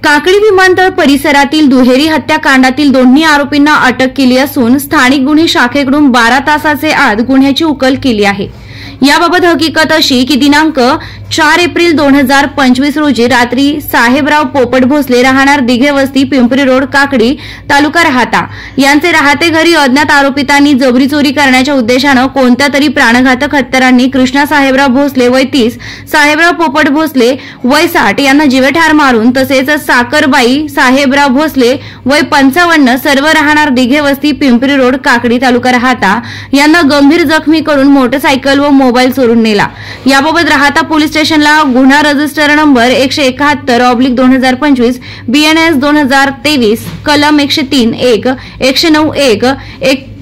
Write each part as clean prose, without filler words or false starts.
काकडी विमानतळ परिसरातील दुहेरी हत्याकांडातील दोन्ही आरोपींना अटक केली असून स्थानिक गुन्हे शाखेकडून 12 तासाचे आत गुन्ह्याची उकल केली आहे। याबाबत हकीकत अशी की दिनांक 4 एप्रिल 2025 रोजी रात्री साहेबराव पोपट भोसले राहणार दिघे वस्ती पिंपरी रोड काकडी तालुका राहता यांचे राहते घरी अज्ञात आरोपितांनी जबरी चोरी करण्याच्या उद्देशाने कोणत्या तरी प्राणघातक हत्यारांनी कृष्णा साहेबराव भोसले वय 30, साहेबराव पोपट भोसले वय 60 यांना जीवेठार मारून तसेच साखरबाई साहेबराव भोसले वय 55 सर्व राहणार दिघे वस्ती पिंपरी रोड काकडी तालुका राहता यांना गंभीर जखमी करून मोटरसायकल व मोबाईल चोरून नेला। याबाबत राहता पोलीस स्टेशनला गुन्हा रजिस्टर नंबर 171/2025 BNS 2023 कलम 103(1), 109(1),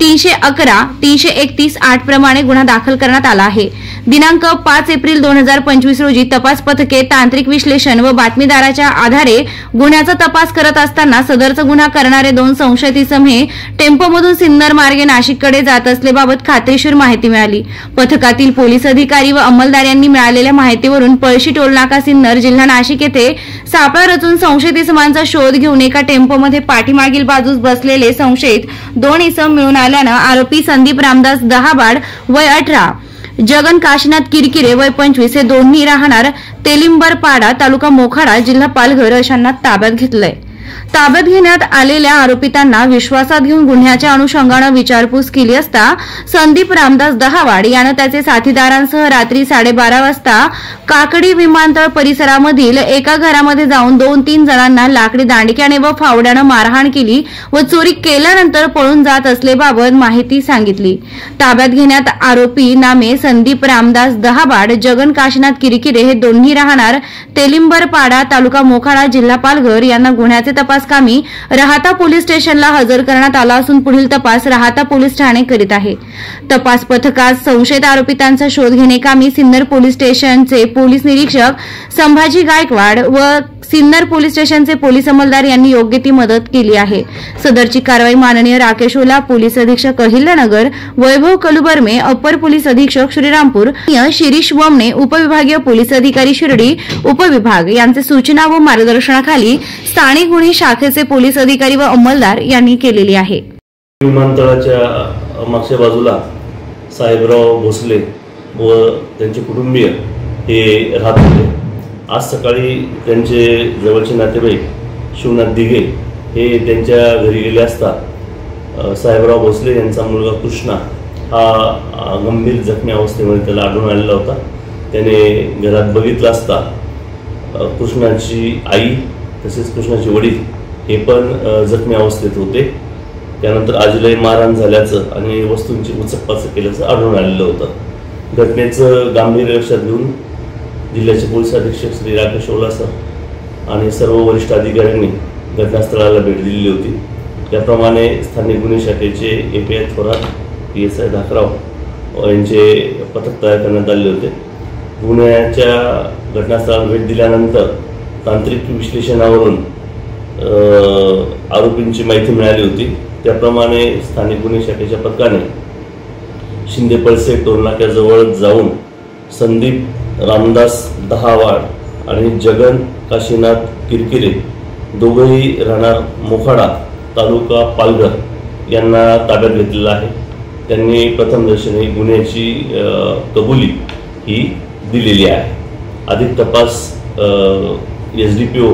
311, 331 8 प्रमाणे गुन्हा दाखल करण्यात आला आहे। दिनांक 5 एप्रिल 2025 रोजी तपास पथके तांत्रिक विश्लेषण व बातमीदाराच्या आधारे गुन्ह्याचा तपास करत असताना सदरचा गुन्हा करणारे 2 संशयित इसम हे टेम्पोमधून सिन्नर मार्गे नाशिककडे जात असल्याबाबत खात्रीशीर माहिती मिळाली। पथकातील पोलीस अधिकारी व अंमलदार यांनी मिळालेल्या माहितीवरून पळशी टोलनाका सिन्नर जिल्हा नाशिक येथे सापळा रचून संशयित इसमांचा शोध घेऊन एका टेम्पोमध्ये पाठीमागील बाजूस बसलेले संशयित 2 इसम मिळून आल्यानं आरोपी संदीप रामदास दहाबाड वय 18, जगन काशीनाथ किरकिरे वय 25 हे दोन्ही राहणार तेलिंबरपाडा तालुका मोखाडा जिल्हा पालघर अशांना ताब्यात घेतलंय। ताब्यात घेण्यात आलेल्या आरोपितांना विश्वासात घेऊन गुन्ह्याच्या अनुषंगाने विचारपूस केली असता संदीप रामदास दहावाड यानं त्याचे साथीदारांसह रात्री 12:30 वाजता काकडी विमानतळ परिसरामधील एका घरामध्ये जाऊन 2-3 जणांना लाकडी दांडक्याने व फावड्याने मारहाण केली व चोरी केल्यानंतर पळून जात असल्याबाबत माहिती सांगितली। ताब्यात घेण्यात आरोपी नामे संदीप रामदास दहाबाड, जगन काशीनाथ किरकिरे हे दोन्ही राहणार तेलिंबरपाडा तालुका मोखाडा जिल्हा पालघर यांना गुन्ह्याचे तपास कामी राहता पोलीस स्टेशनला हजर करण्यात आला असून पुढील तपास राहता पोलीस ठाणे करीत आहे। तपास पथकात संशयित आरोपितांचा शोध घेण्याकामी सिन्नर पोलीस स्टेशनचे पोलीस निरीक्षक संभाजी गायकवाड व सिन्नर पोलीस स्टेशनचे पोलीस अंमलदार यांनी योग्य ती मदत केली आहे। सदरची कारवाई माननीय राकेश ओला, पोलीस अधीक्षक अहिल्यानगर, वैभव कलुबर्मे, अप्पर पोलीस अधीक्षक श्रीरामपूर, शिरीष वमने, उपविभागीय पोलीस अधिकारी शिर्डी उपविभाग यांचे सूचना व मार्गदर्शनाखाली स्थानिक गुन्हे शाखेचे पोलीस अधिकारी व अंमलदार यांनी केलेली आहे। विमानतळाच्या मागच्या बाजूला साहेबराव भोसले व त्यांचे कुटुंबीय हे राहत होते। आज सकाळी त्यांचे जवळचे नातेवाईक शिवनाथ दिघे हे त्यांच्या घरी गेले असता साहेबराव भोसले यांचा मुलगा कृष्णा हा गंभीर जखमी अवस्थेमध्ये त्याला आढळून आलेला होता। त्याने घरात बघितलं असता कृष्णाची आई तसेच कृष्णाचे वडील हे पण जखमी अवस्थेत होते। त्यानंतर आजीलाही मारहाण झाल्याचं आणि वस्तूंची उचकपाचक केल्याचं आढळून आलेलं होतं। घटनेचं गांभीर्य लक्षात घेऊन जिल्ह्याचे पोलीस अधीक्षक श्री राकेश ओला सर आणि सर्व वरिष्ठ अधिकाऱ्यांनी घटनास्थळाला भेट दिलेली होती। त्याप्रमाणे स्थानिक गुन्हे शाखेचे API थोरात, PSI धाकराव यांचे पथक तयार करण्यात आले होते। गुन्ह्याच्या घटनास्थळाला भेट दिल्यानंतर तांत्रिक विश्लेषणावरून आरोपींची माहिती मिळाली होती। त्याप्रमाणे स्थानिक गुन्हे शाखेच्या पथकाने शिंदेपळसे टोलनाक्याजवळ जाऊन संदीप रामदास दहावाड आणि जगन काशीनाथ किरकिरे दोघेही राहणार मोखाडा तालुका पालघर यांना ताब्यात घेतलेला आहे। त्यांनी प्रथमदर्शनी गुन्ह्याची कबुली ही दिलेली आहे। अधिक तपास SDPO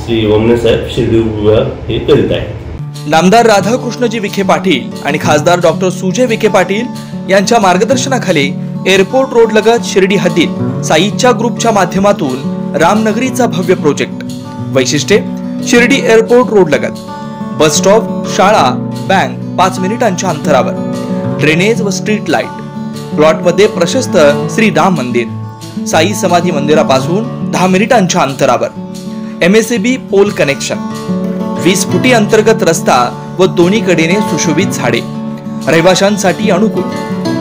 श्री वमने साहेब शिर्डी विभाग हे करीत आहेत। नामदार राधाकृष्णजी विखे पाटील आणि खासदार डॉक्टर सुजय विखे पाटील यांच्या मार्गदर्शनाखाली एअरपोर्ट रोड लगत शिर्डी हद्दीत साईच्या ग्रुपच्या माध्यमातून रामनगरीचा भव्य प्रोजेक्ट। वैशिष्ट्ये: शिर्डी एअरपोर्ट रोड लगत बस स्टॉप, शाळा, बँक 5 मिनिटांच्या अंतरावर, ड्रेनेज व स्ट्रीट लाईट, प्लॉट मध्ये प्रशस्त श्री राम मंदिर, साई समाधी मंदिरापासून 10 मिनिटांच्या अंतरावर, MSAB पोल कनेक्शन, 20 फुटी अंतर्गत रस्ता व दोन्ही कडेने सुशोभित झाडे, रहिवाशांसाठी अनुकूल,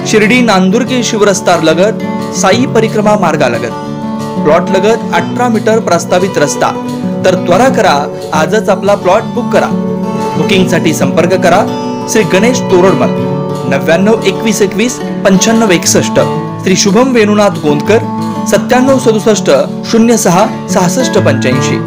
शिर्डी नांदुर्गे शिवरस्ता लगत साई परिक्रमा मार्गालगत, प्लॉट लगत 18 मीटर प्रस्तावित रस्ता। तर त्वरा करा, आजच आपला प्लॉट बुक करा। बुकिंग साठी संपर्क करा श्री गणेश तोरडमल 99 21 21 95 61, श्री शुभम वेणुनाथ गोंदकर 97 67 06 66 85।